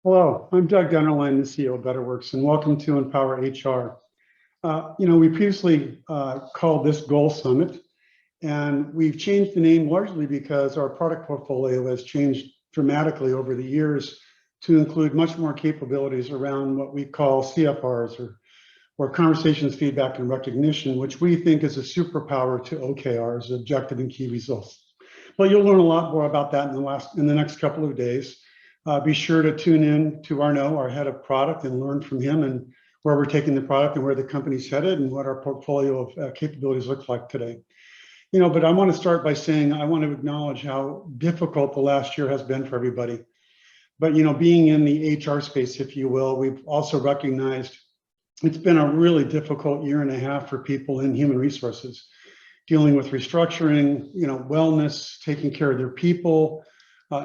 Hello, I'm Doug Dennerline, the CEO of Betterworks, and welcome to EmpowerHR. We previously called this Goal Summit, and we've changed the name largely because our product portfolio has changed dramatically over the years to include much more capabilities around what we call CFRs or Conversations, Feedback, and Recognition, which we think is a superpower to OKRs, Objective and Key Results. But you'll learn a lot more about that in the next couple of days. Be sure to tune in to Arnaud, our head of product, and learn from him and where we're taking the product and where the company's headed and what our portfolio of capabilities looks like today. But I want to start by saying I want to acknowledge how difficult the last year has been for everybody. But being in the HR space, if you will, we've also recognized it's been a really difficult year and a half for people in human resources, dealing with restructuring, wellness, taking care of their people.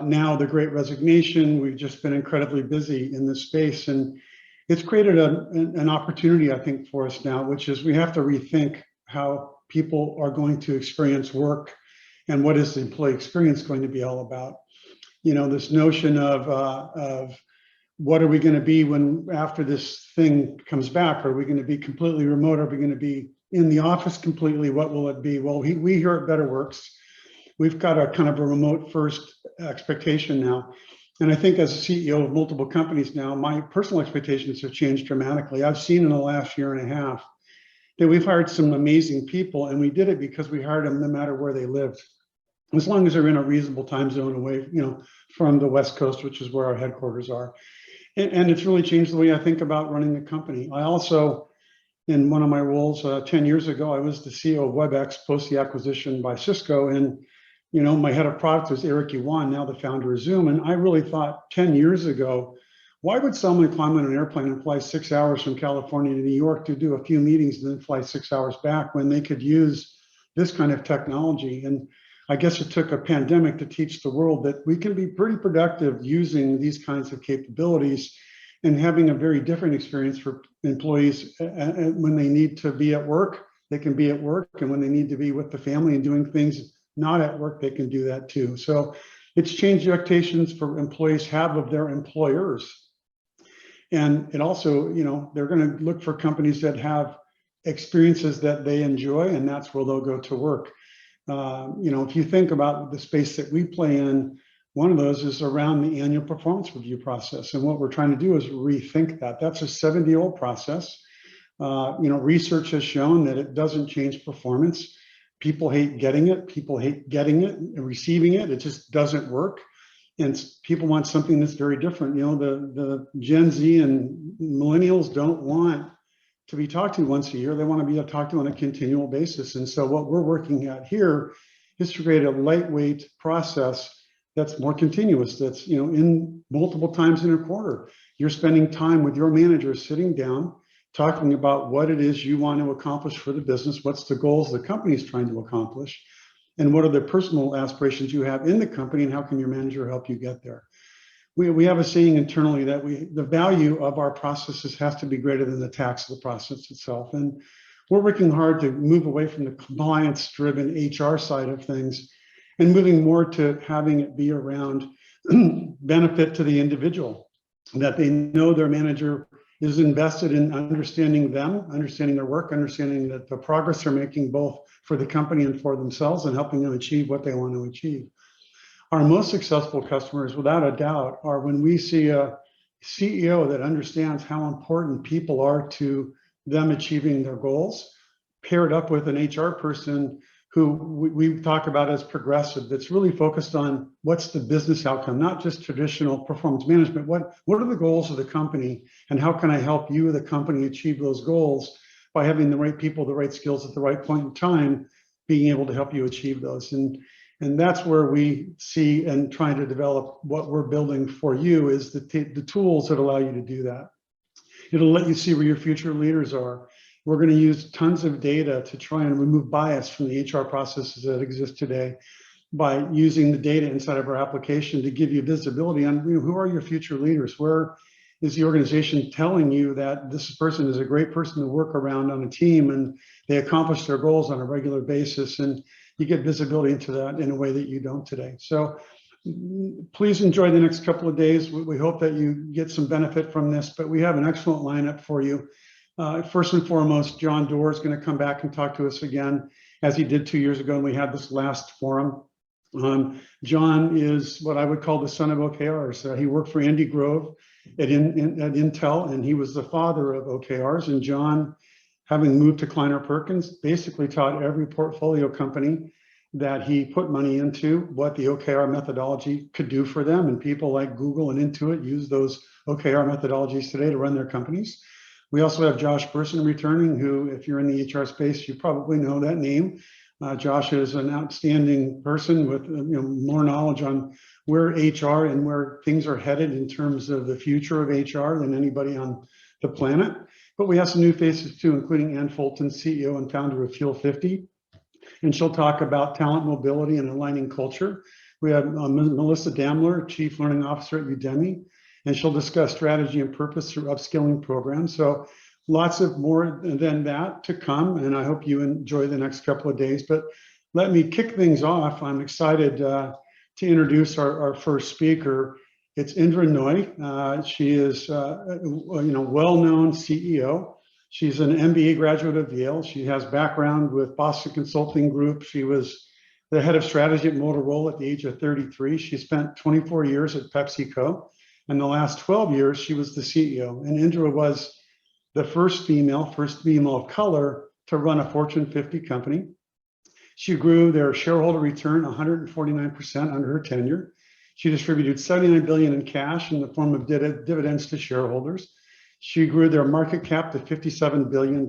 Now the Great Resignation, we've just been incredibly busy in this space, and it's created an opportunity, I think, for us now, which is we have to rethink how people are going to experience work and what is the employee experience going to be all about. This notion of what are we going to be after this thing comes back? Are we going to be completely remote? Are we going to be in the office completely? What will it be? Well, we here at Betterworks, we've got a kind of a remote first expectation now. And I think as a CEO of multiple companies now, my personal expectations have changed dramatically. I've seen in the last year and a half that we've hired some amazing people, and we did it because we hired them no matter where they lived, as long as they're in a reasonable time zone away, from the West Coast, which is where our headquarters are. And it's really changed the way I think about running the company. I also, in one of my roles 10 year ago, I was the CEO of WebEx post the acquisition by Cisco, and my head of product was Eric Yuan, now the founder of Zoom. And I really thought 10 years ago, why would someone climb on an airplane and fly 6 hours from California to New York to do a few meetings and then fly 6 hours back when they could use this kind of technology? And I guess it took a pandemic to teach the world that we can be pretty productive using these kinds of capabilities and having a very different experience for employees. And when they need to be at work, they can be at work. And when they need to be with the family and doing things not at work, they can do that too. So it's changed the expectations for employees have of their employers. And it also, they're going to look for companies that have experiences that they enjoy, and that's where they'll go to work. If you think about the space that we play in, one of those is around the annual performance review process. And what we're trying to do is rethink that. That's a 70-year-old process. Research has shown that it doesn't change performance. People hate getting it. People hate getting it and receiving it. It just doesn't work. And people want something that's very different. The Gen Z and millennials don't want to be talked to once a year. They want to be talked to on a continual basis. And so what we're working at here is to create a lightweight process that's more continuous, that's in multiple times in a quarter. You're spending time with your manager, sitting down, talking about what it is you want to accomplish for the business, what's the goals the company is trying to accomplish, and what are the personal aspirations you have in the company, and how can your manager help you get there. We have a saying internally that the value of our processes has to be greater than the tax of the process itself. And we're working hard to move away from the compliance-driven HR side of things and moving more to having it be around benefit to the individual, that they know their manager is invested in understanding them, understanding their work, understanding that the progress they're making both for the company and for themselves, and helping them achieve what they want to achieve. Our most successful customers, without a doubt, are when we see a CEO that understands how important people are to them achieving their goals, paired up with an HR person who we talk about as progressive, that's really focused on what's the business outcome, not just traditional performance management. What are the goals of the company, and how can I help you, the company, achieve those goals by having the right people, the right skills at the right point in time, being able to help you achieve those. And that's where we see and trying to develop what we're building for you is the tools that allow you to do that. It'll let you see where your future leaders are. We're going to use tons of data to try and remove bias from the HR processes that exist today by using the data inside of our application to give you visibility on who are your future leaders. Where is the organization telling you that this person is a great person to work around on a team and they accomplish their goals on a regular basis, and you get visibility into that in a way that you don't today. So Please enjoy the next couple of days. We hope that you get some benefit from this, but we have an excellent lineup for you. First and foremost, John Doerr is going to come back and talk to us again, as he did 2 years ago when we had this last forum. John is what I would call the son of OKRs. He worked for Andy Grove at Intel, and he was the father of OKRs. And John, having moved to Kleiner Perkins, basically taught every portfolio company that he put money into what the OKR methodology could do for them. And people like Google and Intuit use those OKR methodologies today to run their companies. We also have Josh Burson returning, who, if you're in the HR space, you probably know that name. Josh is an outstanding person with more knowledge on where HR and where things are headed in terms of the future of HR than anybody on the planet. But we have some new faces too, including Ann Fulton, CEO and founder of Fuel 50. And she'll talk about talent mobility and aligning culture. We have Melissa Damler, Chief Learning Officer at Udemy, and she'll discuss strategy and purpose through upskilling programs. So lots of more than that to come, and I hope you enjoy the next couple of days. But let me kick things off. I'm excited to introduce our first speaker. It's Indra Nooyi. She is well-known CEO. She's an MBA graduate of Yale. She has background with Boston Consulting Group. She was the head of strategy at Motorola at the age of 33. She spent 24 years at PepsiCo. And the last 12 years, she was the CEO. And Indra was the first female of color to run a Fortune 50 company. She grew their shareholder return 149% under her tenure. She distributed $79 billion in cash in the form of dividends to shareholders. She grew their market cap to $57 billion.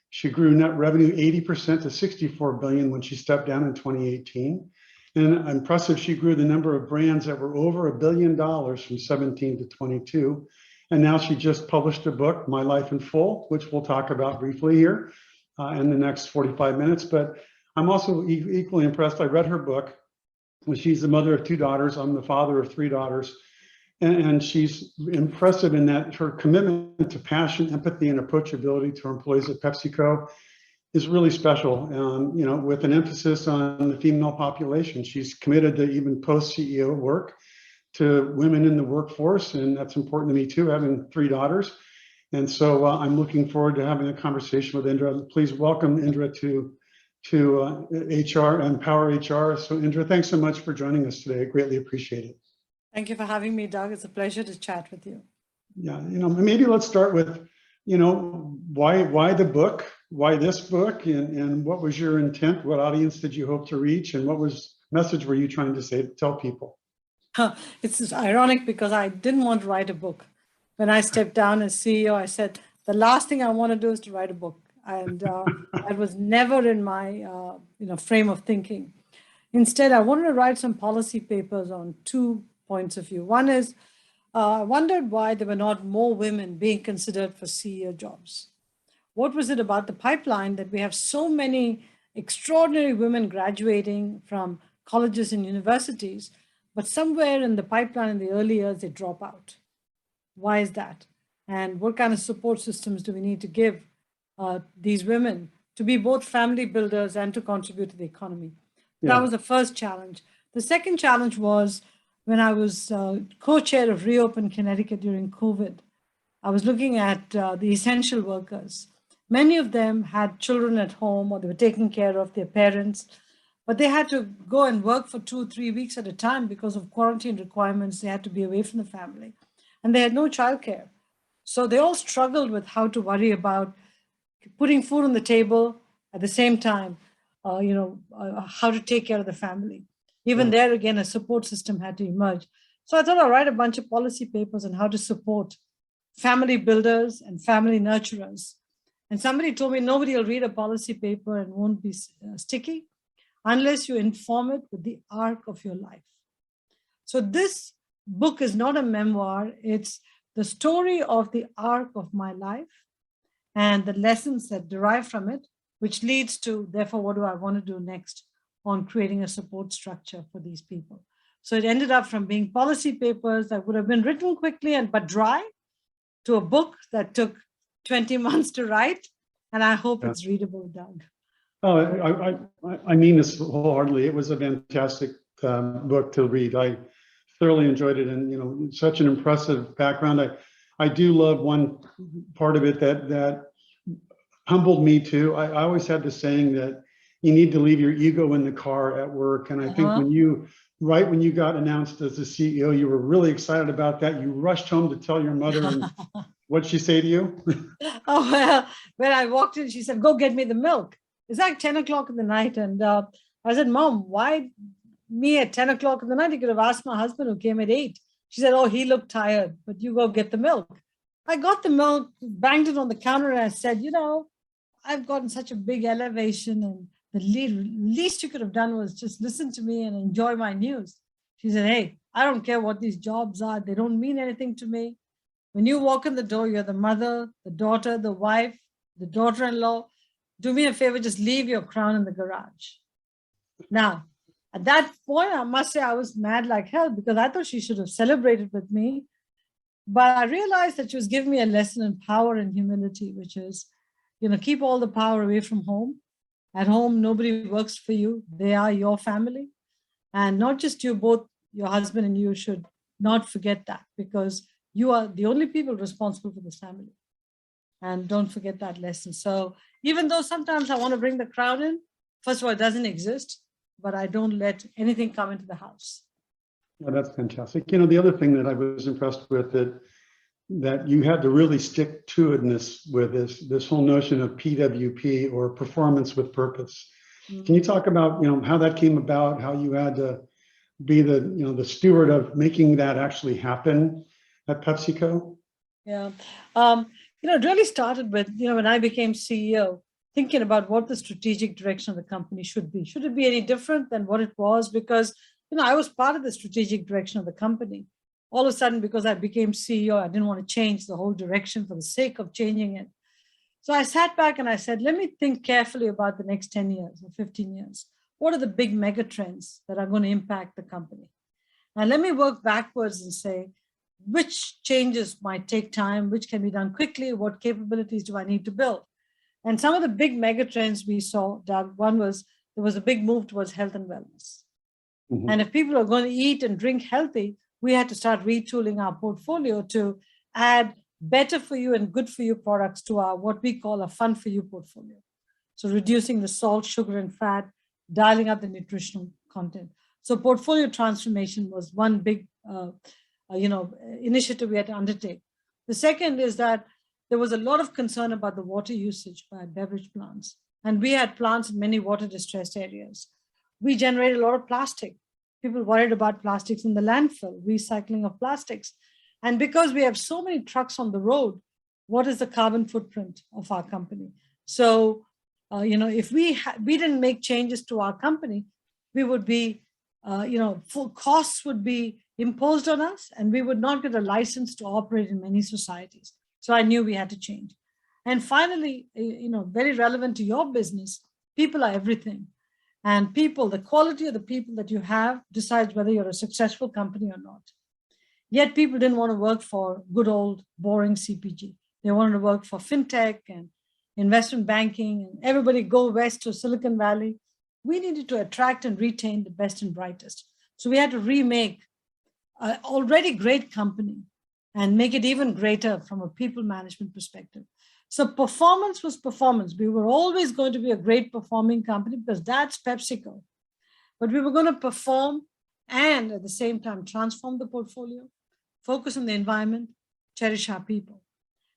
She grew net revenue 80% to $64 billion when she stepped down in 2018. And impressive, she grew the number of brands that were over $1 billion from 17 to 22. And now she just published a book, My Life in Full, which we'll talk about briefly here in the next 45 minutes. But I'm also equally impressed. I read her book. She's the mother of 2 daughters. I'm the father of 3 daughters. And she's impressive in that her commitment to passion, empathy, and approachability to her employees at PepsiCo is really special, with an emphasis on the female population. She's committed to even post-CEO work to women in the workforce, and that's important to me too, having 3 daughters. And so I'm looking forward to having a conversation with Indra. Please welcome Indra to HR, EmpowerHR. So Indra, thanks so much for joining us today. I greatly appreciate it. Thank you for having me, Doug. It's a pleasure to chat with you. Yeah, maybe let's start with, why the book, why this book, and what was your intent? What audience did you hope to reach, and what message were you trying to tell people? It's ironic because I didn't want to write a book. When I stepped down as CEO, I said, the last thing I want to do is to write a book. And that was never in my frame of thinking. Instead, I wanted to write some policy papers on 2 points of view. One is, I wondered why there were not more women being considered for CEO jobs. What was it about the pipeline that we have so many extraordinary women graduating from colleges and universities, but somewhere in the pipeline in the early years, they drop out? Why is that? And what kind of support systems do we need to give these women to be both family builders and to contribute to the economy? Yeah. That was the first challenge. The second challenge was when I was co-chair of Reopen Connecticut during COVID. I was looking at the essential workers. Many of them had children at home, or they were taking care of their parents, but they had to go and work for 2 or 3 weeks at a time because of quarantine requirements. They had to be away from the family, and they had no childcare. So they all struggled with how to worry about putting food on the table at the same time, how to take care of the family. Even there, again, a support system had to emerge. So I thought I'll write a bunch of policy papers on how to support family builders and family nurturers. And somebody told me nobody will read a policy paper and won't be sticky unless you inform it with the arc of your life. So this book is not a memoir. It's the story of the arc of my life and the lessons that derive from it, which leads to, therefore, what do I want to do next on creating a support structure for these people. So it ended up from being policy papers that would have been written quickly but dry to a book that took 20 months to write. And I hope it's readable, Doug. Oh, I mean this wholeheartedly. It was a fantastic book to read. I thoroughly enjoyed it, and such an impressive background. I do love one part of it that humbled me too. I always had the saying that you need to leave your ego in the car at work, and I think right when you got announced as the CEO, you were really excited about that. You rushed home to tell your mother, and what'd she say to you? Oh, well, when I walked in, she said, "Go get me the milk." It's like 10 o'clock in the night. And I said, "Mom, why me at 10 o'clock in the night? You could have asked my husband who came at 8. She said, "Oh, he looked tired, but you go get the milk." I got the milk, banged it on the counter, and I said, "I've gotten such a big elevation, and the least you could have done was just listen to me and enjoy my news." She said, "Hey, I don't care what these jobs are. They don't mean anything to me. When you walk in the door, you're the mother, the daughter, the wife, the daughter-in-law. Do me a favor, just leave your crown in the garage." Now, at that point, I must say I was mad like hell because I thought she should have celebrated with me. But I realized that she was giving me a lesson in power and humility, which is, keep all the power away from home. At home, nobody works for you. They are your family. And not just you, both your husband and you should not forget that, because you are the only people responsible for this family. And don't forget that lesson. So even though sometimes I want to bring the crowd in, first of all, it doesn't exist, but I don't let anything come into the house. Yeah, that's fantastic. The other thing that I was impressed with that you had to really stick to itness with this whole notion of PWP, or performance with purpose. Can you talk about how that came about, how you had to be the steward of making that actually happen at PepsiCo? Yeah. It really started with, when I became CEO, thinking about what the strategic direction of the company should be. Should it be any different than what it was? Because, I was part of the strategic direction of the company. All of a sudden, because I became CEO, I didn't want to change the whole direction for the sake of changing it. So I sat back and I said, let me think carefully about the next 10 years or 15 years. What are the big mega trends that are going to impact the company? And let me work backwards and say, which changes might take time, which can be done quickly, what capabilities do I need to build? And some of the big mega trends we saw, Doug, one was there was a big move towards health and wellness. Mm-hmm. And if people are going to eat and drink healthy, we had to start retooling our portfolio to add better for you and good for you products to our what we call a fun for you portfolio. So reducing the salt, sugar, and fat, dialing up the nutritional content. So portfolio transformation was one big initiative we had to undertake. The second is that there was a lot of concern about the water usage by beverage plants. And we had plants in many water distressed areas. We generated a lot of plastic. People worried about plastics in the landfill, recycling of plastics. And because we have so many trucks on the road, what is the carbon footprint of our company? So, if we didn't make changes to our company, we would be, full costs would be imposed on us, and we would not get a license to operate in many societies. So I knew we had to change. And finally, very relevant to your business, people are everything. And people, the quality of the people that you have decides whether you're a successful company or not. Yet people didn't want to work for good old boring CPG. They wanted to work for fintech and investment banking, and everybody go west to Silicon Valley. We needed to attract and retain the best and brightest. So we had to remake an already great company and make it even greater from a people management perspective. So performance was performance. We were always going to be a great performing company because that's PepsiCo. But we were going to perform and at the same time transform the portfolio, focus on the environment, cherish our people.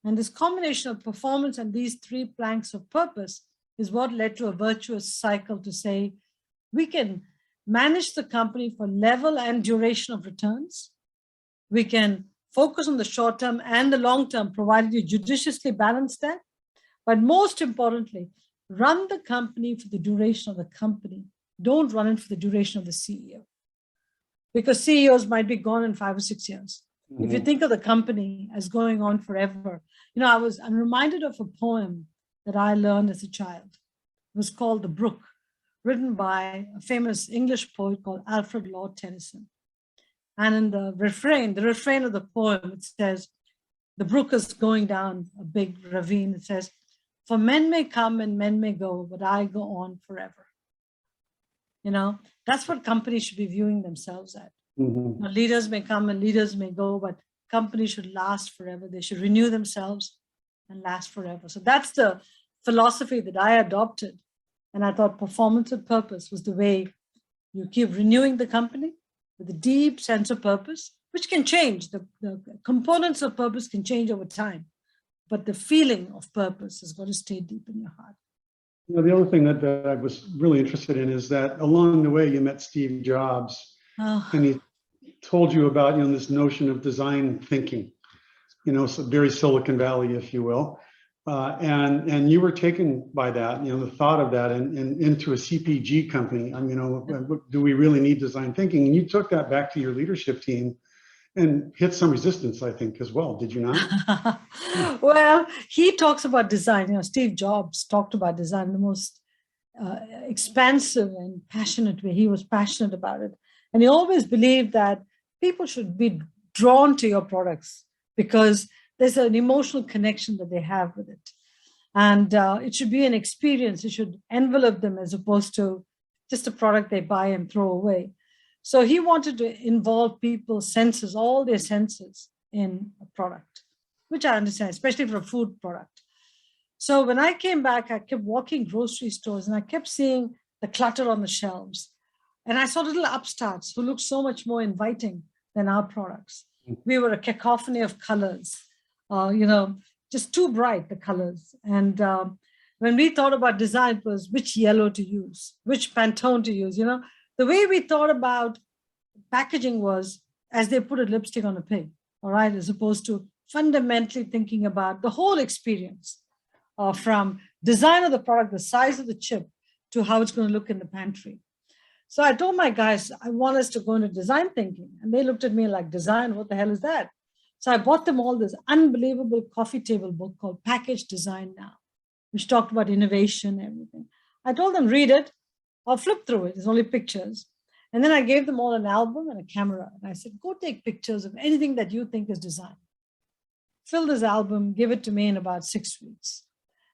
And this combination of performance and these three planks of purpose is what led to a virtuous cycle to say, we can manage the company for level and duration of returns. We can focus on the short term and the long term, provided you judiciously balance that. But most importantly, run the company for the duration of the company. Don't run it for the duration of the CEO. Because CEOs might be gone in 5 or 6 years. Mm-hmm. If you think of the company as going on forever, I'm reminded of a poem that I learned as a child. It was called The Brook, written by a famous English poet called Alfred Lord Tennyson. And in the refrain of the poem, it says, the brook is going down a big ravine. It says, for men may come and men may go, but I go on forever. That's what companies should be viewing themselves at. Mm-hmm. Now, leaders may come and leaders may go, but companies should last forever. They should renew themselves and last forever. So that's the philosophy that I adopted. And I thought performance with purpose was the way you keep renewing the company with a deep sense of purpose, which can change. The components of purpose can change over time, but the feeling of purpose is going to stay deep in your heart. The other thing that I was really interested in is that along the way you met Steve Jobs, and he told you about this notion of design thinking, so very Silicon Valley, if you will, and you were taken by that, the thought of that, and into a CPG company. Do we really need design thinking? And you took that back to your leadership team and hit some resistance, I think, as well. Did you not? Well, he talks about design. Steve Jobs talked about design in the most expansive and passionate way. He was passionate about it. And he always believed that people should be drawn to your products because there's an emotional connection that they have with it. And it should be an experience. It should envelope them as opposed to just a product they buy and throw away. So he wanted to involve people's senses, all their senses, in a product, which I understand, especially for a food product. So when I came back, I kept walking grocery stores and I kept seeing the clutter on the shelves. And I saw little upstarts who looked so much more inviting than our products. We were a cacophony of colors, just too bright, the colors. And when we thought about design, it was which yellow to use, which Pantone to use, The way we thought about packaging was as they put a lipstick on a pig, all right, as opposed to fundamentally thinking about the whole experience from design of the product, the size of the chip, to how it's going to look in the pantry. So I told my guys, I want us to go into design thinking. And they looked at me like, design, what the hell is that? So I bought them all this unbelievable coffee table book called Package Design Now, which talked about innovation and everything. I told them, read it. I'll flip through it. There's only pictures. And then I gave them all an album and a camera. And I said, go take pictures of anything that you think is design. Fill this album, give it to me in about 6 weeks.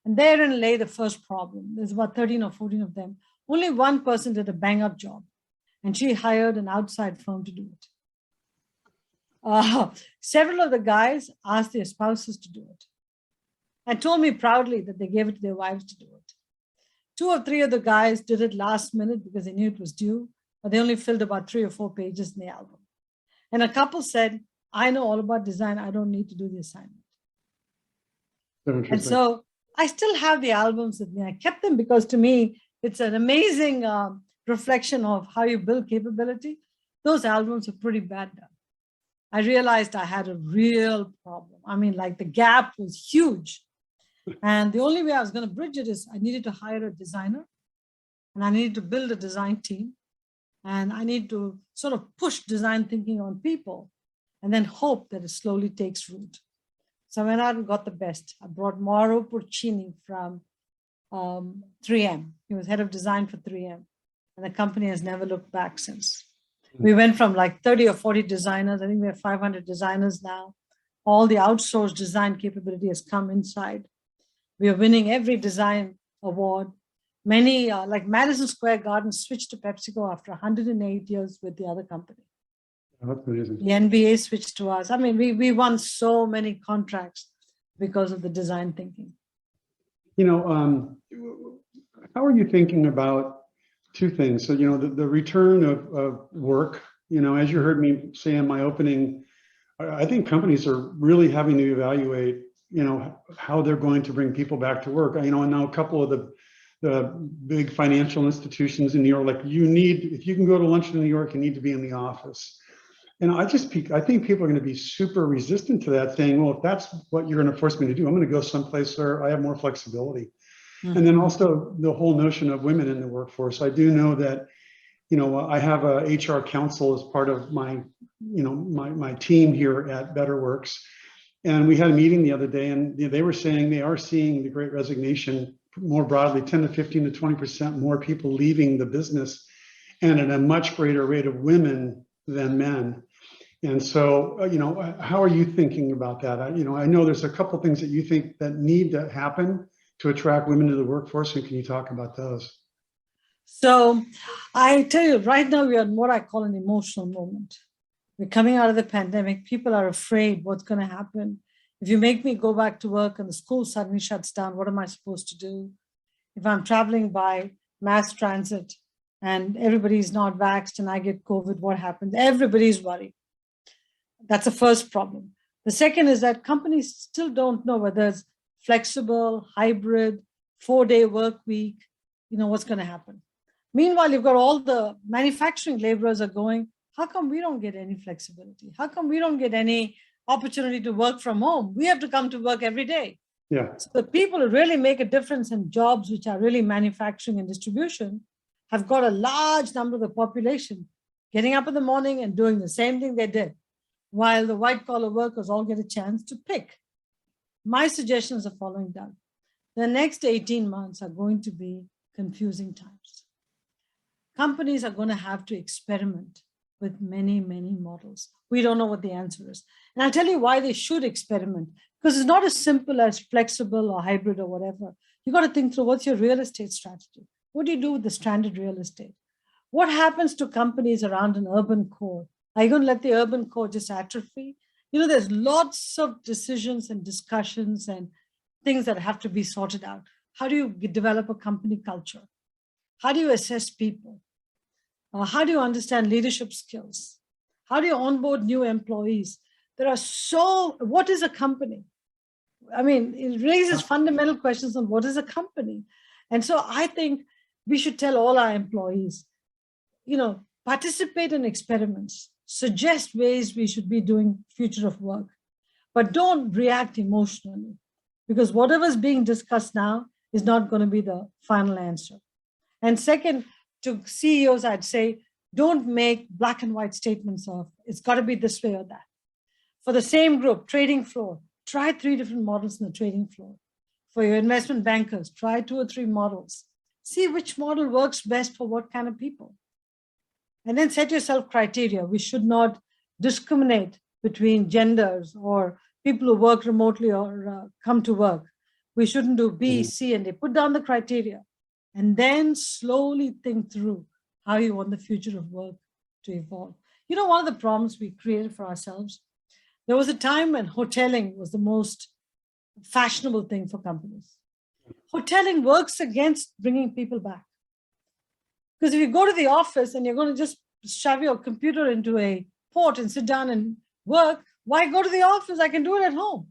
And therein lay the first problem. There's about 13 or 14 of them. Only one person did a bang-up job. And she hired an outside firm to do it. Several of the guys asked their spouses to do it. And told me proudly that they gave it to their wives to do it. 2 or 3 of the guys did it last minute because they knew it was due, but they only filled about 3 or 4 pages in the album. And a couple said, I know all about design. I don't need to do the assignment. And so I still have the albums with me. I kept them because to me, it's an amazing reflection of how you build capability. Those albums are pretty bad done. I realized I had a real problem. The gap was huge. And the only way I was going to bridge it is I needed to hire a designer and I needed to build a design team. And I need to sort of push design thinking on people and then hope that it slowly takes root. So I went out and got the best. I brought Mauro Porcini from 3M. He was head of design for 3M. And the company has never looked back since. We went from like 30 or 40 designers. I think we have 500 designers now. All the outsourced design capability has come inside. We are winning every design award. Many, like Madison Square Garden, switched to PepsiCo after 108 years with the other company. That's amazing. The NBA switched to us. We won so many contracts because of the design thinking. How are you thinking about 2 things? So, the return of work, as you heard me say in my opening, I think companies are really having to evaluate, how they're going to bring people back to work. I know a couple of the big financial institutions in New York, like if you can go to lunch in New York, you need to be in the office. And I think people are going to be super resistant to that, saying, well, if that's what you're going to force me to do, I'm going to go someplace where I have more flexibility. Mm-hmm. And then also the whole notion of women in the workforce. I do know that, I have a HR council as part of my, my team here at Betterworks. And we had a meeting the other day and they were saying they are seeing the Great Resignation more broadly, 10 to 15 to 20% more people leaving the business and at a much greater rate of women than men. And so, how are you thinking about that? I know there's a couple things that you think that need to happen to attract women to the workforce. And can you talk about those? So I tell you, right now we are in what I call an emotional moment. We're coming out of the pandemic. People are afraid what's going to happen. If you make me go back to work and the school suddenly shuts down, what am I supposed to do? If I'm traveling by mass transit and everybody's not vaxxed and I get COVID, what happens? Everybody's worried. That's the first problem. The second is that companies still don't know whether it's flexible, hybrid, 4-day work week, what's going to happen. Meanwhile, you've got all the manufacturing laborers are going, how come we don't get any flexibility? How come we don't get any opportunity to work from home? We have to come to work every day. Yeah. So the people who really make a difference in jobs, which are really manufacturing and distribution, have got a large number of the population getting up in the morning and doing the same thing they did, while the white collar workers all get a chance to pick. My suggestions are following, Doug. The next 18 months are going to be confusing times. Companies are going to have to experiment with many, many models. We don't know what the answer is. And I'll tell you why they should experiment, because it's not as simple as flexible or hybrid or whatever. You got to think through, what's your real estate strategy? What do you do with the stranded real estate? What happens to companies around an urban core? Are you going to let the urban core just atrophy? There's lots of decisions and discussions and things that have to be sorted out. How do you develop a company culture? How do you assess people? How do you understand leadership skills? How do you onboard new employees? What is a company? I mean, it raises fundamental questions on what is a company. And so I think we should tell all our employees, participate in experiments, suggest ways we should be doing future of work, but don't react emotionally, because whatever's being discussed now is not going to be the final answer. And second, to CEOs, I'd say, don't make black and white statements of it's got to be this way or that. For the same group, trading floor, try 3 different models in the trading floor. For your investment bankers, try 2 or 3 models. See which model works best for what kind of people. And then set yourself criteria. We should not discriminate between genders or people who work remotely or come to work. We shouldn't do B, C, and D. Put down the criteria and then slowly think through how you want the future of work to evolve. One of the problems we created for ourselves, there was a time when hoteling was the most fashionable thing for companies. Hoteling works against bringing people back. Because if you go to the office and you're going to just shove your computer into a port and sit down and work, why go to the office? I can do it at home.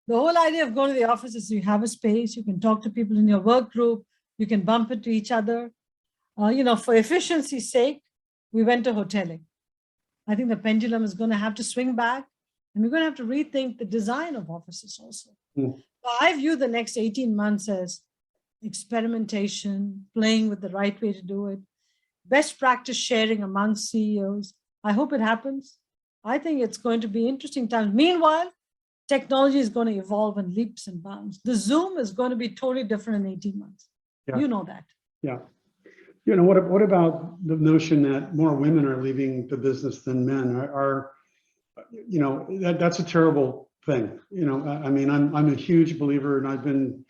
The whole idea of going to the office is you have a space, you can talk to people in your work group, you can bump into each other. For efficiency's sake, we went to hoteling. I think the pendulum is going to have to swing back, and we're going to have to rethink the design of offices also. So I view the next 18 months as experimentation, playing with the right way to do it, best practice sharing among CEOs. I hope it happens. I think it's going to be interesting times. Meanwhile, technology is going to evolve in leaps and bounds. The Zoom is going to be totally different in 18 months. Yeah. You know that. Yeah. What about the notion that more women are leaving the business than men? That's a terrible thing. I mean, I'm a huge believer, and I've been,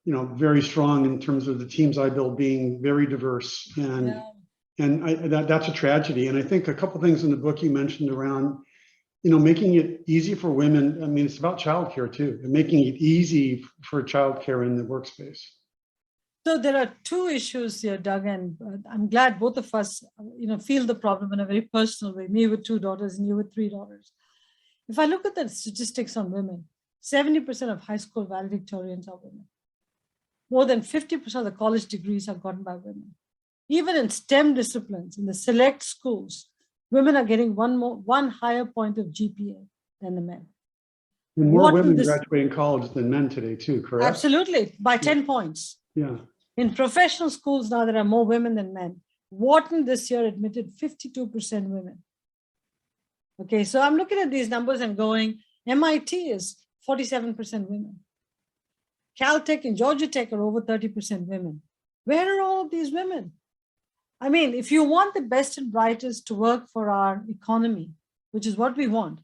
very strong in terms of the teams I build being very diverse, that's a tragedy. And I think a couple of things in the book you mentioned around, making it easy for women. I mean, it's about childcare too, and making it easy for childcare in the workspace. So there are 2 issues here, Doug, and I'm glad both of us, feel the problem in a very personal way, me with 2 daughters and you with 3 daughters. If I look at the statistics on women, 70% of high school valedictorians are women. More than 50% of the college degrees are gotten by women. Even in STEM disciplines, in the select schools, women are getting one higher point of GPA than the men. And more women graduating college than men today too, correct? Absolutely, by 10 points. Yeah. In professional schools now, there are more women than men. Wharton this year admitted 52% women. Okay, so I'm looking at these numbers and going, MIT is 47% women. Caltech and Georgia Tech are over 30% women. Where are all of these women? I mean, if you want the best and brightest to work for our economy, which is what we want,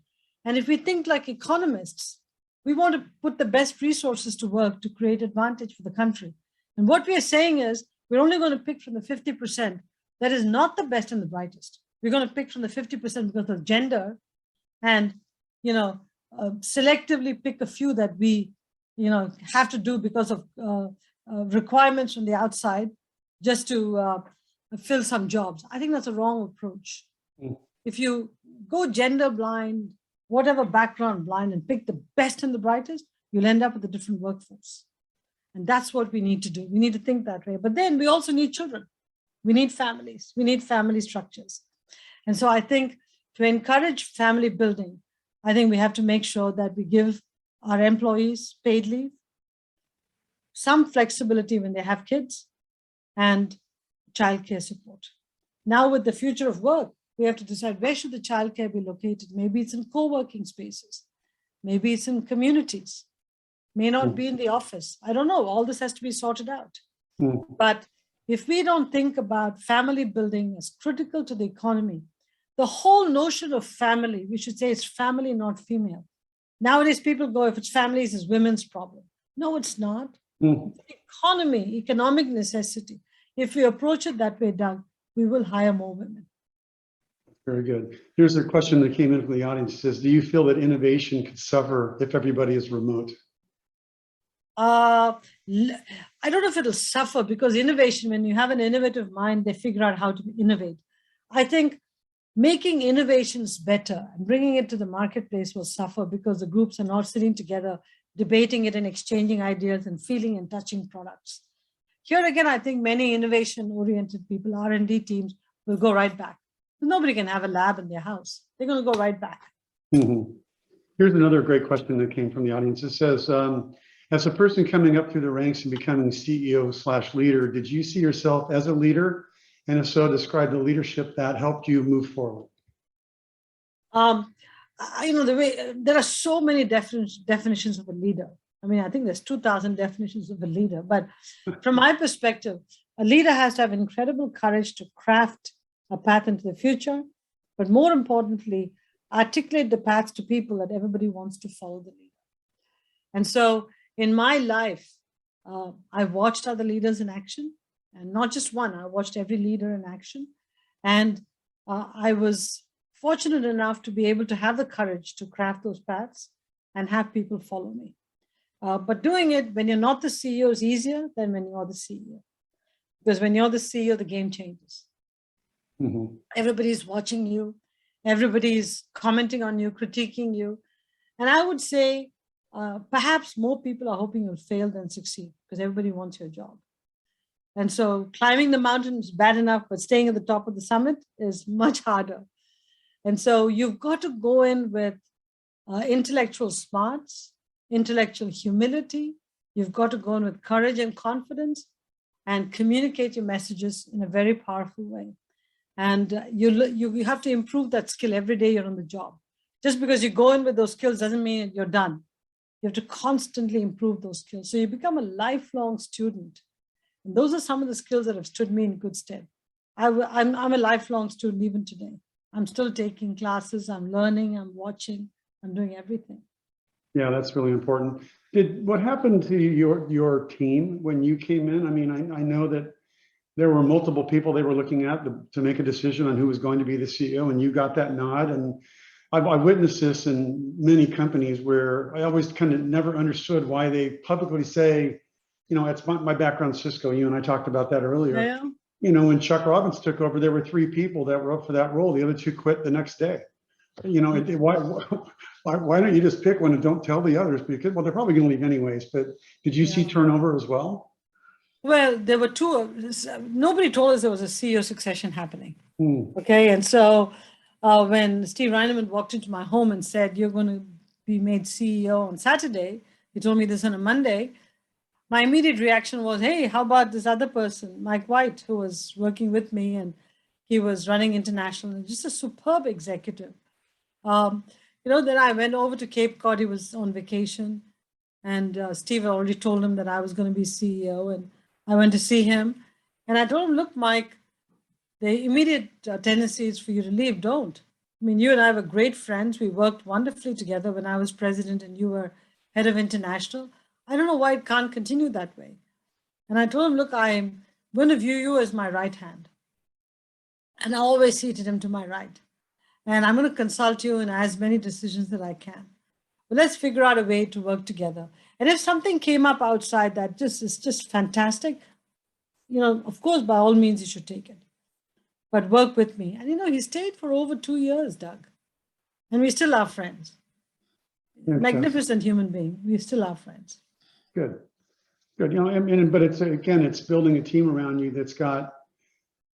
and if we think like economists, we want to put the best resources to work to create advantage for the country. And what we are saying is, we're only going to pick from the 50% that is not the best and the brightest. We're going to pick from the 50% because of gender and, selectively pick a few that we, have to do because of requirements from the outside just to fill some jobs. I think that's a wrong approach. If you go gender blind, whatever background blind, and pick the best and the brightest, you'll end up with a different workforce. And that's what we need to do. We need to think that way. But then we also need children. We need families. We need family structures. And so I think to encourage family building, I think we have to make sure that we give our employees paid leave, some flexibility when they have kids, and childcare support. Now with the future of work, we have to decide where should the childcare be located. Maybe it's in co-working spaces. Maybe it's in communities. May not be in the office. I don't know. All this has to be sorted out. But if we don't think about family building as critical to the economy, the whole notion of family, we should say it's family, not female. Nowadays, people go, if it's families, it's women's problem. No, it's not. It's economy, economic necessity. If we approach it that way, Doug, we will hire more women. Very good. Here's a question that came in from the audience. It says, do you feel that innovation could suffer if everybody is remote? I don't know if it'll suffer, because innovation, when you have an innovative mind, they figure out how to innovate. I think making innovations better and bringing it to the marketplace will suffer because the groups are not sitting together, debating it and exchanging ideas and feeling and touching products. Here again, I think many innovation-oriented people, R&D teams, will go right back. Nobody can have a lab in their house. They're going to go right back. Here's another great question that came from the audience. It says, as a person coming up through the ranks and becoming CEO/leader, did you see yourself as a leader? And if so, describe the leadership that helped you move forward. There are so many definitions of a leader. I mean, I think there's 2,000 definitions of a leader. But from my perspective, a leader has to have incredible courage to craft a path into the future, but more importantly, articulate the paths to people that everybody wants to follow the leader. And so in my life, I've watched other leaders in action, and not just one. I watched every leader in action. And I was fortunate enough to be able to have the courage to craft those paths and have people follow me. But doing it when you're not the CEO is easier than when you're the CEO. Because when you're the CEO, the game changes. Everybody's watching you. Everybody's commenting on you, critiquing you. And I would say, perhaps more people are hoping you'll fail than succeed, because everybody wants your job. And so climbing the mountain is bad enough, but staying at the top of the summit is much harder. And so you've got to go in with intellectual smarts, intellectual humility. You've got to go in with courage and confidence and communicate your messages in a very powerful way. And you have to improve that skill every day you're on the job. Just because you go in with those skills doesn't mean you're done. You have to constantly improve those skills. So you become a lifelong student. And those are some of the skills that have stood me in good stead. I'm a lifelong student even today. I'm still taking classes, I'm learning, I'm watching, I'm doing everything. Yeah, that's really important. What happened to your team when you came in? I mean, I know that there were multiple people they were looking at to make a decision on who was going to be the CEO, and you got that nod. And I've witnessed this in many companies where I always kind of never understood why they publicly say, it's my background, Cisco. You and I talked about that earlier. Yeah. When Chuck Robbins took over, there were 3 people that were up for that role. The other 2 quit the next day. Why don't you just pick one and don't tell the others? Because, well, they're probably going to leave anyways. But did you see turnover as well? Well, there were 2. Nobody told us there was a CEO succession happening. Okay, and so when Steve Reinemund walked into my home and said, "You're going to be made CEO on Saturday," he told me this on a Monday. My immediate reaction was, "Hey, how about this other person, Mike White, who was working with me, and he was running international, and just a superb executive." Then I went over to Cape Cod. He was on vacation, and Steve had already told him that I was going to be CEO, and I went to see him, and I told him, "Look, Mike, the immediate tendency is for you to leave. Don't. I mean, you and I were great friends. We worked wonderfully together when I was president and you were head of international. I don't know why it can't continue that way." And I told him, "Look, I'm going to view you as my right hand. And I always seated him to my right. And I'm going to consult you in as many decisions that I can. But let's figure out a way to work together. And if something came up outside that is just fantastic, of course, by all means, you should take it. But work with me. And, he stayed for over 2 years, Doug. And we still are friends. Magnificent human being. We still are friends. Good. Good. But it's building a team around you that's got,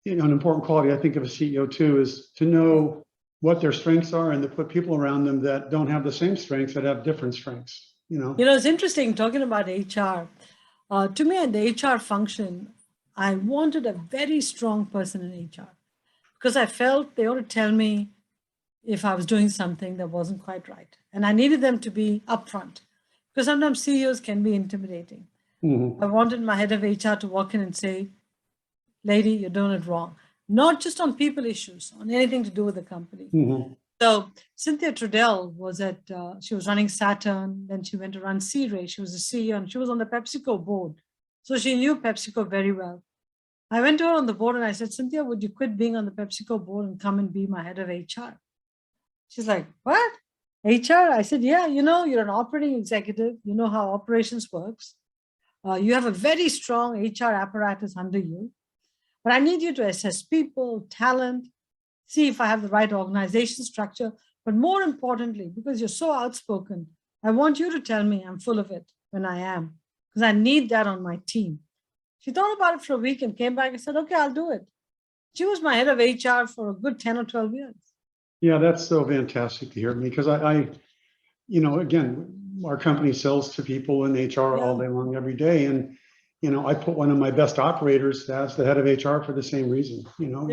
an important quality, I think, of a CEO too, is to know what their strengths are and to put people around them that don't have the same strengths, that have different strengths. It's interesting talking about HR. To me, in the HR function, I wanted a very strong person in HR because I felt they ought to tell me if I was doing something that wasn't quite right. And I needed them to be upfront because sometimes CEOs can be intimidating. I wanted my head of HR to walk in and say, lady, you're doing it wrong. Not just on people issues, on anything to do with the company. So Cynthia Trudell she was running Saturn, then she went to run C-Ray. She was a CEO and she was on the PepsiCo board. So she knew PepsiCo very well. I went to her on the board and I said, Cynthia, would you quit being on the PepsiCo board and come and be my head of HR? She's like, what? HR? I said, yeah, you're an operating executive. You know how operations works. You have a very strong HR apparatus under you. But I need you to assess people, talent, see if I have the right organization structure. But more importantly, because you're so outspoken, I want you to tell me I'm full of it when I am, because I need that on my team. She thought about it for a week and came back and said, okay, I'll do it. She was my head of HR for a good 10 or 12 years. Yeah, that's so fantastic to hear, because again, our company sells to people in HR all day long, every day. And, I put one of my best operators as the head of HR for the same reason, and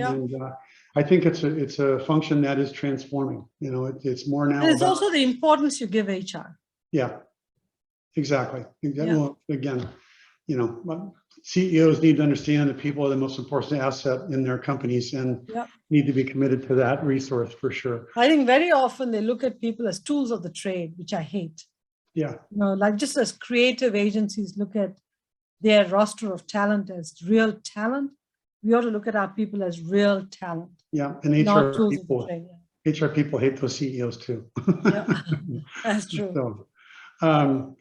I think it's a function that is transforming, it's more now. And it's also the importance you give HR. Yeah, exactly. Well, again, CEOs need to understand that people are the most important asset in their companies and need to be committed to that resource for sure. I think very often they look at people as tools of the trade, which I hate. Yeah. Like just as creative agencies look at their roster of talent as real talent, we ought to look at our people as real talent. Yeah, and HR people hate those CEOs too. Yeah, that's true. So,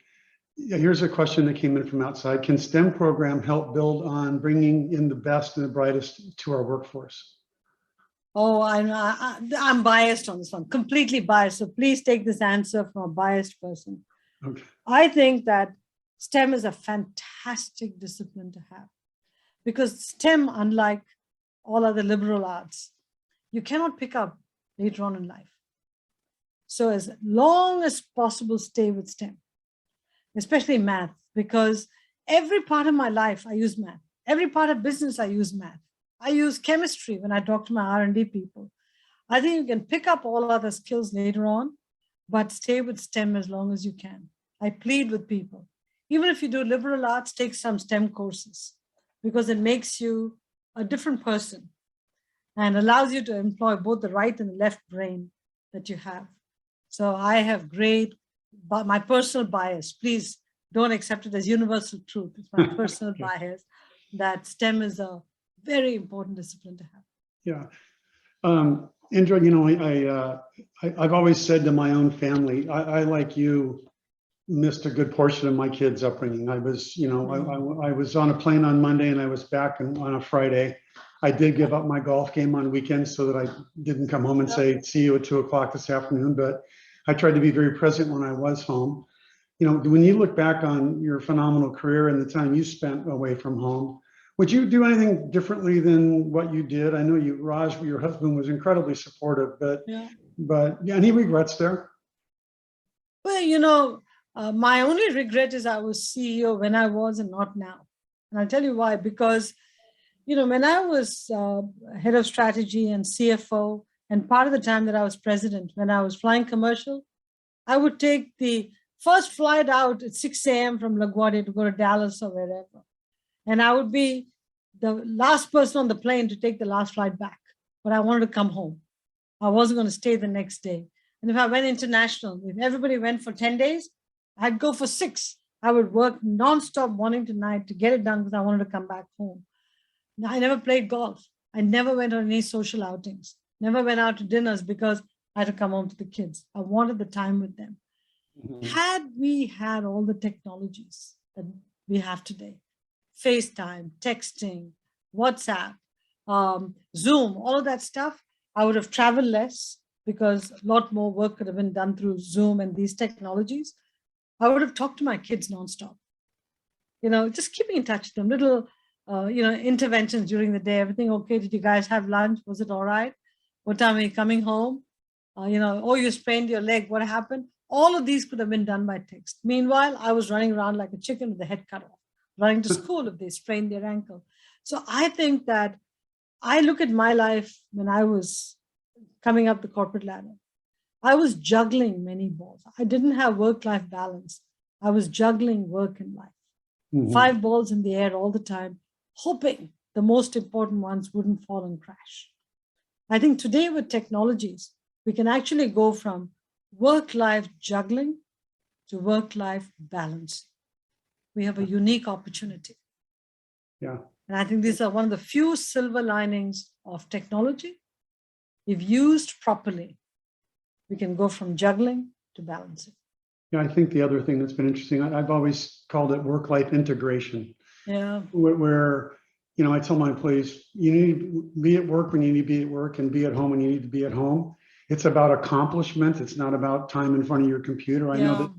here's a question that came in from outside. Can STEM program help build on bringing in the best and the brightest to our workforce? Oh, I'm biased on this one, completely biased. So please take this answer from a biased person. Okay. I think that STEM is a fantastic discipline to have because STEM, unlike all other liberal arts, you cannot pick up later on in life. So as long as possible, stay with STEM, especially math, because every part of my life, I use math. Every part of business, I use math. I use chemistry when I talk to my R&D people. I think you can pick up all other skills later on, but stay with STEM as long as you can. I plead with people. Even if you do liberal arts, take some STEM courses because it makes you a different person and allows you to employ both the right and the left brain that you have. So I have my personal bias. Please don't accept it as universal truth. It's my personal bias that STEM is a very important discipline to have. Yeah. Indra, I've always said to my own family, I like you, missed a good portion of my kids' upbringing. I was on a plane on Monday and I was back on a Friday. I did give up my golf game on weekends so that I didn't come home and say, see you at 2:00 this afternoon, but I tried to be very present when I was home. When you look back on your phenomenal career and the time you spent away from home, would you do anything differently than what you did? I know Raj, your husband, was incredibly supportive, but any regrets there? Well, my only regret is I was CEO when I was and not now. And I'll tell you why, because, when I was head of strategy and CFO, and part of the time that I was president, when I was flying commercial, I would take the first flight out at 6 a.m. from LaGuardia to go to Dallas or wherever. And I would be the last person on the plane to take the last flight back. But I wanted to come home. I wasn't going to stay the next day. And if I went international, if everybody went for 10 days, I'd go for 6. I would work nonstop morning to night to get it done because I wanted to come back home. I never played golf. I never went on any social outings, never went out to dinners because I had to come home to the kids. I wanted the time with them. Had we had all the technologies that we have today, FaceTime, texting, WhatsApp, Zoom, all of that stuff, I would have traveled less because a lot more work could have been done through Zoom and these technologies. I would have talked to my kids nonstop. Just keeping in touch with them, little, interventions during the day. Everything okay? Did you guys have lunch? Was it all right? What time are you coming home? Oh, you sprained your leg. What happened? All of these could have been done by text. Meanwhile, I was running around like a chicken with the head cut off, running to school if they sprained their ankle. So I think that I look at my life when I was coming up the corporate ladder. I was juggling many balls. I didn't have work-life balance. I was juggling work and life. 5 balls in the air all the time, hoping the most important ones wouldn't fall and crash. I think today with technologies, we can actually go from work-life juggling to work-life balance. We have a unique opportunity. Yeah. And I think these are one of the few silver linings of technology. If used properly, we can go from juggling to balancing. Yeah, I think the other thing that's been interesting, I've always called it work-life integration. Yeah. Where I tell my employees, you need to be at work when you need to be at work and be at home when you need to be at home. It's about accomplishment. It's not about time in front of your computer. I know that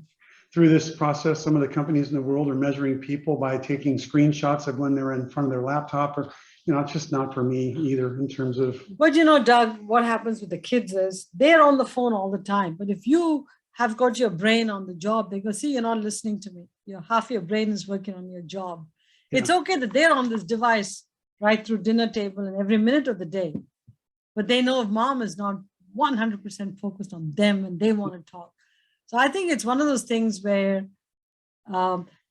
through this process, some of the companies in the world are measuring people by taking screenshots of when they're in front of their laptop, or, it's just not for me either in terms of. But Doug, what happens with the kids is they're on the phone all the time. But if you have got your brain on the job, they go, see, you're not listening to me. Half your brain is working on your job. Yeah. It's okay that they're on this device right through dinner table and every minute of the day. But they know if mom is not 100% focused on them and they want to talk. So I think it's one of those things where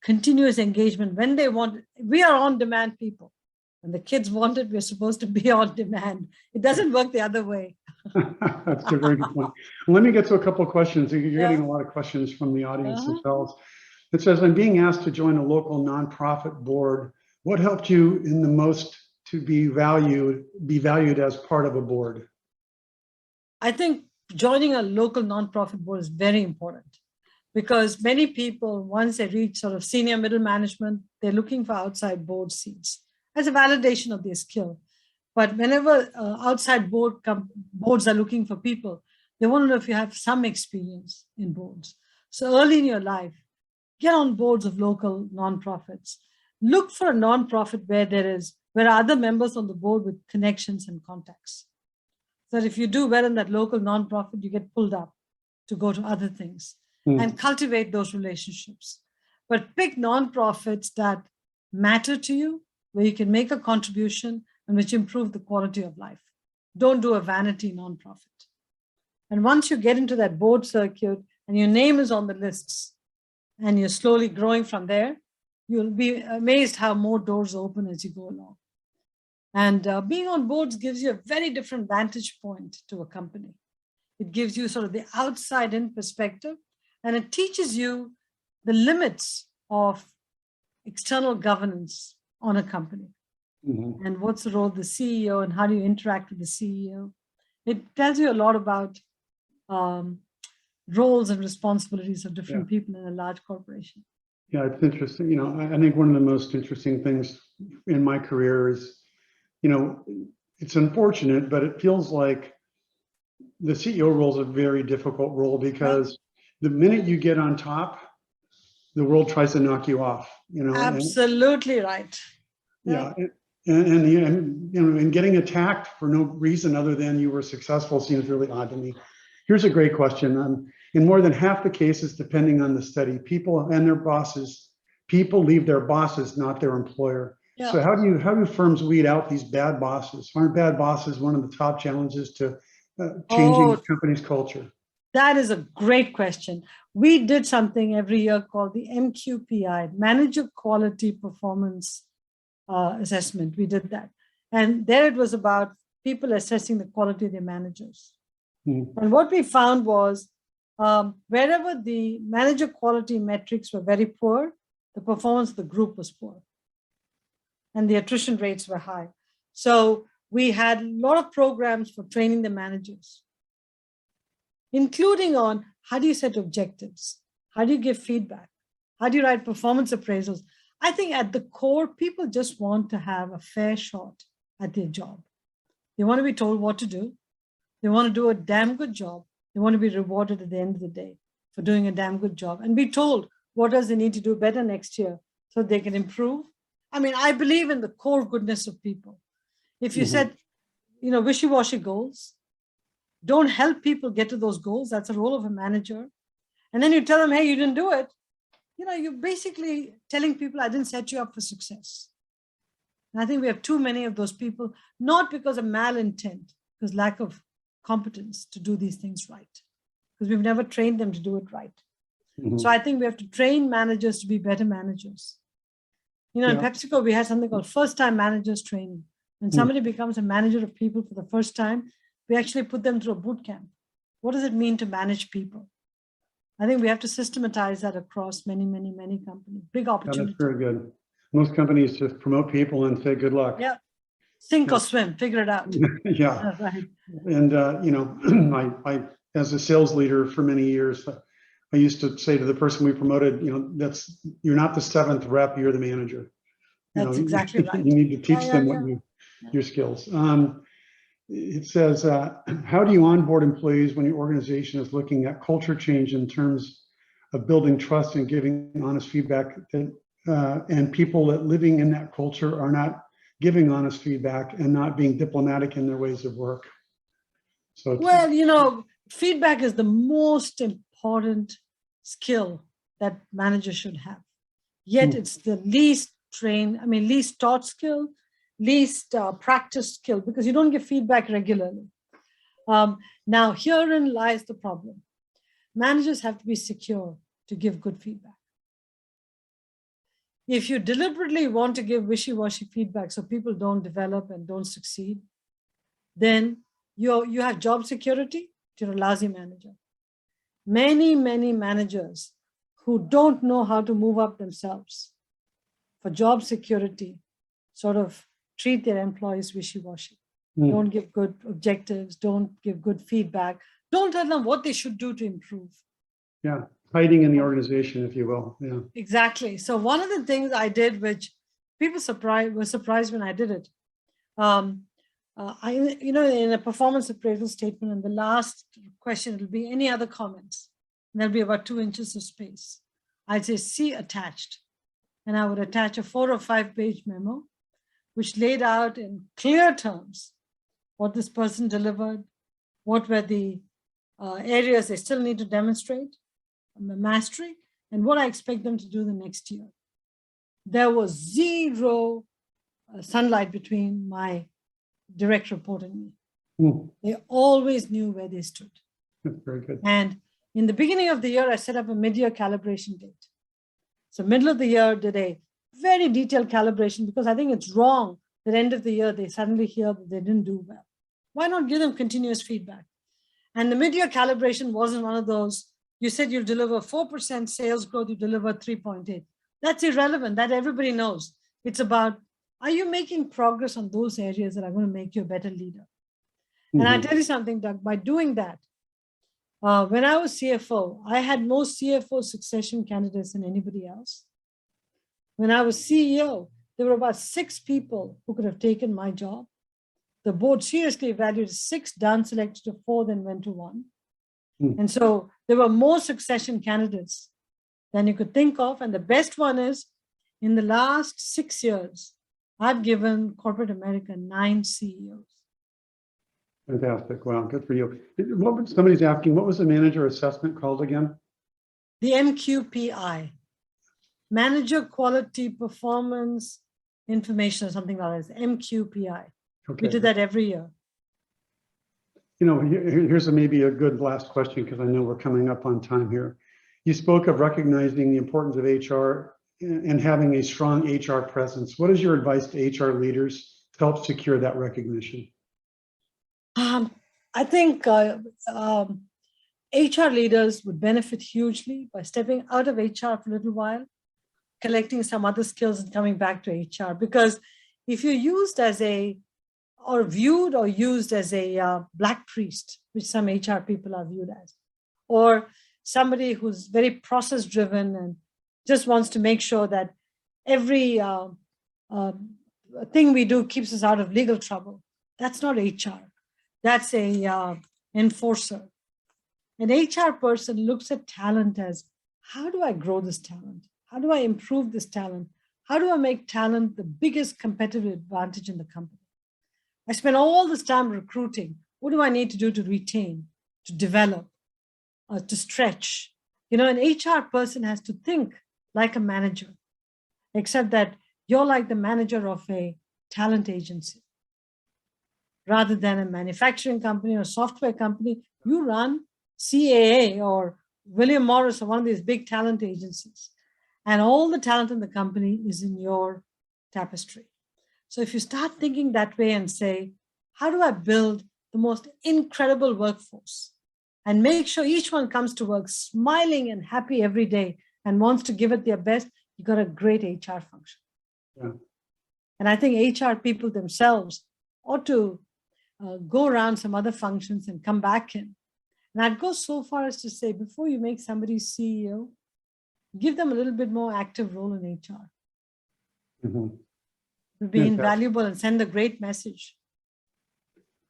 continuous engagement, when they want, we are on-demand people. When the kids want it, we're supposed to be on demand. It doesn't work the other way. That's a very good point. Let me get to a couple of questions. You're getting a lot of questions from the audience themselves. It says, I'm being asked to join a local nonprofit board. What helped you in the most to be valued as part of a board? I think joining a local nonprofit board is very important because many people, once they reach sort of senior middle management, they're looking for outside board seats as a validation of their skill. But whenever outside boards are looking for people, they want to know if you have some experience in boards. So early in your life, get on boards of local nonprofits. Look for a nonprofit where are other members on the board with connections and contacts. So that if you do well in that local nonprofit, you get pulled up to go to other things and cultivate those relationships. But pick nonprofits that matter to you, where you can make a contribution and which improve the quality of life. Don't do a vanity nonprofit. And once you get into that board circuit and your name is on the lists and you're slowly growing from there, you'll be amazed how more doors open as you go along. And being on boards gives you a very different vantage point to a company. It gives you sort of the outside-in perspective, and it teaches you the limits of external governance on a company. And what's the role of the CEO and how do you interact with the CEO? It tells you a lot about roles and responsibilities of different people in a large corporation. Yeah, it's interesting. I think one of the most interesting things in my career is, it's unfortunate, but it feels like the CEO role is a very difficult role because the minute you get on top, the world tries to knock you off. Absolutely right. Yeah. And getting attacked for no reason other than you were successful seems really odd to me. Here's a great question. In more than half the cases, depending on the study, people leave their bosses, not their employer. Yeah. So how do firms weed out these bad bosses? Aren't bad bosses one of the top challenges to changing the company's culture? That is a great question. We did something every year called the MQPI, Manager Quality Performance Assessment. We did that. And there it was about people assessing the quality of their managers. And what we found was wherever the manager quality metrics were very poor, the performance of the group was poor. And the attrition rates were high. So we had a lot of programs for training the managers, including on how do you set objectives? How do you give feedback? How do you write performance appraisals? I think at the core, people just want to have a fair shot at their job. They want to be told what to do. They want to do a damn good job. They want to be rewarded at the end of the day for doing a damn good job and be told what does they need to do better next year so they can improve. I mean, I believe in the core goodness of people. If you set, wishy-washy goals, don't help people get to those goals. That's the role of a manager. And then you tell them, hey, you didn't do it. You're basically telling people I didn't set you up for success. And I think we have too many of those people, not because of malintent, because lack of competence to do these things right, because we've never trained them to do it right. So I think we have to train managers to be better managers. In PepsiCo, we had something called first-time managers training. When somebody becomes a manager of people for the first time, we actually put them through a boot camp. What does it mean to manage people? I think we have to systematize that across many, many, many companies. Big opportunity. That's very good. Most companies just promote people and say, good luck. Yeah. Sink or swim, figure it out. Yeah. Right. And, I, as a sales leader for many years, I used to say to the person we promoted, you're not the seventh rep, you're the manager. That's exactly right. You need to teach them your skills. It says, how do you onboard employees when your organization is looking at culture change in terms of building trust and giving honest feedback, and people that living in that culture are not giving honest feedback and not being diplomatic in their ways of work? So, well, feedback is the most important skill that managers should have. Yet it's the least taught skill, least practiced skill, because you don't give feedback regularly. Now, herein lies the problem. Managers have to be secure to give good feedback. If you deliberately want to give wishy-washy feedback so people don't develop and don't succeed, then you have job security, you're a lousy manager. Many, many managers who don't know how to move up themselves for job security sort of treat their employees wishy-washy. Don't give good objectives, don't give good feedback, don't tell them what they should do to improve. Yeah, hiding in the organization, if you will. Yeah, exactly. So one of the things I did, which people were surprised when I did it, in a performance appraisal statement, in the last question, it'll be any other comments. And there'll be about 2 inches of space. I'd say see attached. And I would attach a 4 or 5 page memo, which laid out in clear terms what this person delivered, what were the areas they still need to demonstrate, the mastery, and what I expect them to do the next year. There was zero sunlight between my direct report and me. They always knew where they stood. Very good. And in the beginning of the year, I set up a mid-year calibration date. So middle of the year, did a very detailed calibration, because I think it's wrong that end of the year, they suddenly hear that they didn't do well. Why not give them continuous feedback? And the mid-year calibration wasn't one of those, you said you'll deliver 4% sales growth, you delivered 3.8. That's irrelevant. That everybody knows. It's about, are you making progress on those areas that are going to make you a better leader? And I tell you something, Doug, by doing that, when I was CFO, I had more CFO succession candidates than anybody else. When I was CEO, there were about 6 people who could have taken my job. The board seriously evaluated 6, down selected to 4, then went to 1. And so there were more succession candidates than you could think of. And the best one is, in the last 6 years, I've given corporate America 9 CEOs. Fantastic. Wow, good for you. Somebody's asking, what was the manager assessment called again? The MQPI, Manager Quality Performance Information, or something like that. MQPI. Okay. We did that every year. Here's maybe a good last question, because I know we're coming up on time here. You spoke of recognizing the importance of HR and having a strong HR presence. What is your advice to HR leaders to help secure that recognition? I think HR leaders would benefit hugely by stepping out of HR for a little while, collecting some other skills and coming back to HR. Because if you're used as a or viewed or used as a black priest, which some HR people are viewed as, or somebody who's very process driven and just wants to make sure that every thing we do keeps us out of legal trouble. That's not HR. That's a enforcer. An HR person looks at talent as, how do I grow this talent? How do I improve this talent? How do I make talent the biggest competitive advantage in the company? I spend all this time recruiting. What do I need to do to retain, to develop, to stretch? You know, an HR person has to think like a manager, except that you're like the manager of a talent agency. Rather than a manufacturing company or software company, you run CAA or William Morris or one of these big talent agencies. And all the talent in the company is in your tapestry. So if you start thinking that way and say, how do I build the most incredible workforce and make sure each one comes to work smiling and happy every day and wants to give it their best, you got a great HR function. Yeah. And I think HR people themselves ought to go around some other functions and come back in. And I'd go so far as to say, before you make somebody CEO, give them a little bit more active role in HR. Mm-hmm. It would be invaluable and send a great message.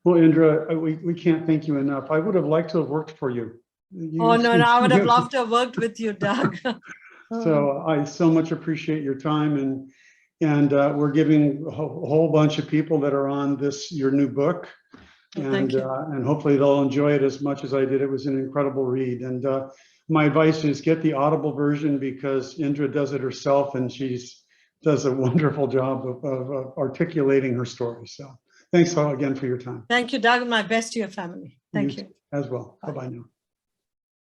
Well, Indra, we can't thank you enough. I would have liked to have worked for you. Oh, no, I would have loved to have worked with you, Doug. So I so much appreciate your time, and we're giving a whole bunch of people that are on your new book, and hopefully they'll enjoy it as much as I did. It was an incredible read, and my advice is get the Audible version because Indra does it herself, and does a wonderful job of articulating her story. So thanks again for your time. Thank you, Doug. My best to your family. Thank you. As well. Bye-bye now.